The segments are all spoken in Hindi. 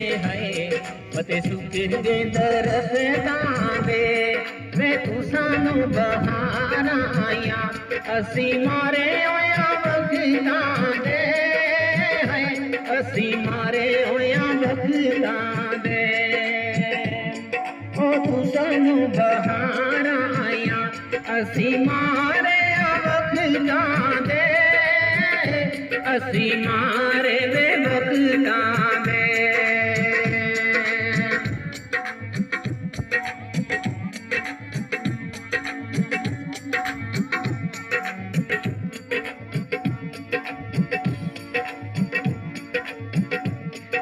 है पते सुकर दे दरसतां दे वे तू सानू बहाना आया असी मारे होया वक्तां दे है असी मारे होया वक्तां दे ओ तू सानू बहाना आया असी मारे वक्तां दे असी मारे वे वक्तां दे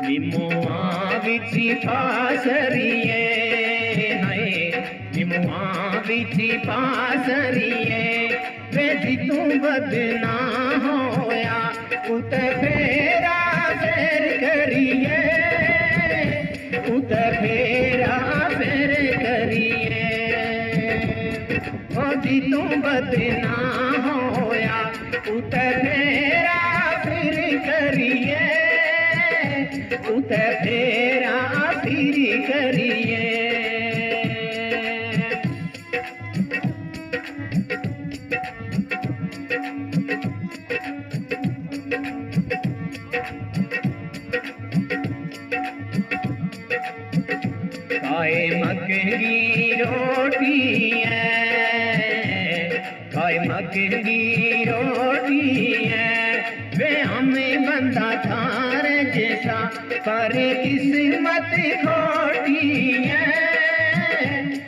निमुआ विची पासरिए है निमुआ विची पासरिए वे तू बदना होया उत फेरा फेर करिए उत फेरा फेर करिए ओ जी तू बदना होया उत फेरा फिर करिए उत फेरा फिर करिए खाए मक्की रोटी है खाए मक्की रोटी है वे हमें बंदा थार जैसा पर किस्मत खोटी है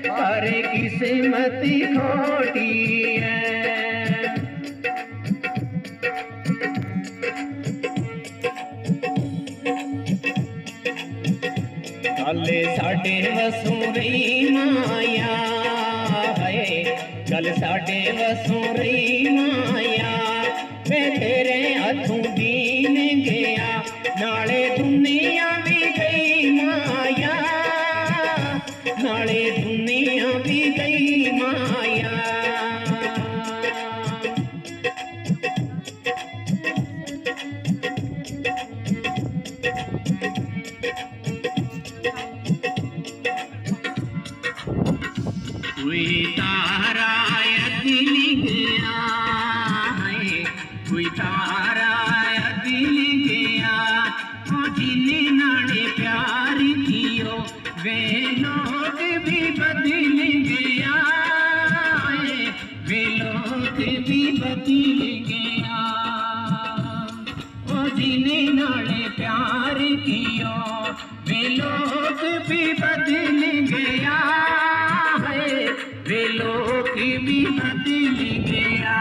पर किस्मत खोटी है कल साडे वसूरी माया है कल साडे वसूरी माया वे तेरे हथों दीन गया नाले दुनिया भी गई माया नाले दुनिया भी गई माया कोई तारा दिल गया है कोई तारा दिल गया ओ जिन्ने नाले प्यार कियो वे लोग भी बदल गया वे लोग भी बदल गया ओ जिन्ने नाले प्यार कियो वे लोग भी बदल गया वे लोग भी बदल गया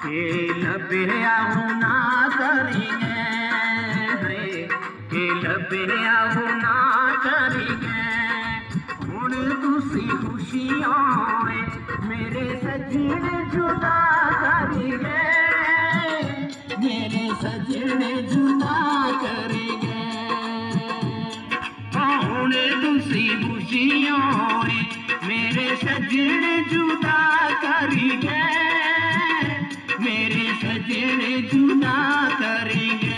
के लबे ना करेंगे के लबे ना करेंगे हुण तुसी खुशियां मेरे सजन जुदा करेंगे मेरे सजन जुदा करेंगे हुण तुसी खुशियां मेरे सजन जुदा करेंगे मेरे सजन जुदा करेंगे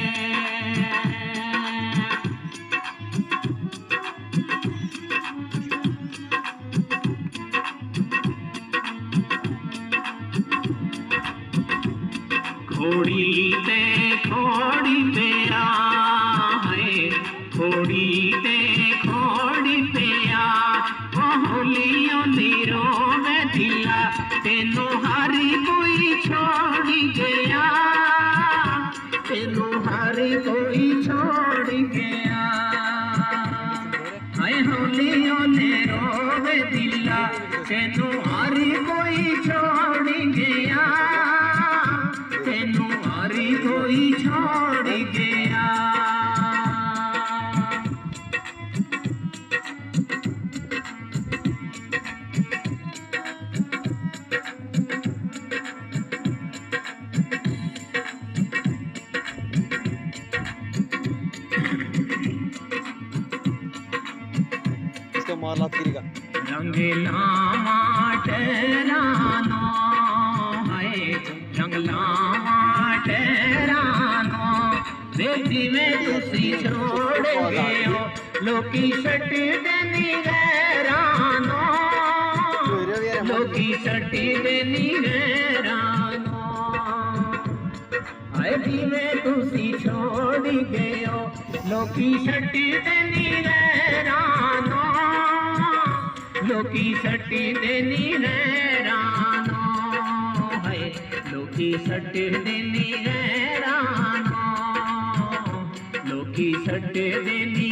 खोड़ी ते आ है खोड़ी ते आ होलियों नीरो में दिया तेनू हरी कोई छोड़ गया तेनू हरी कोई छोड़ गया हाय होलियों नीरो में दिया तेनू हरी कोई छोड़ गया तेनू हरी कोई छोड़ गया इसका मार लात गिरेगा। रंग लावा टहरानो है रंग लावा टहरानो वे जिवें तुसी छोड़ गए हो लोकी छट देनी गैरानो लोकी छट देनी गैरानो आए जिवें तुसी छोड़ गए हो लोकी छट देनी गैरानो लोकी छट देनी गैरानो है लोकी छट देनी गैरानो लोकी छट देनी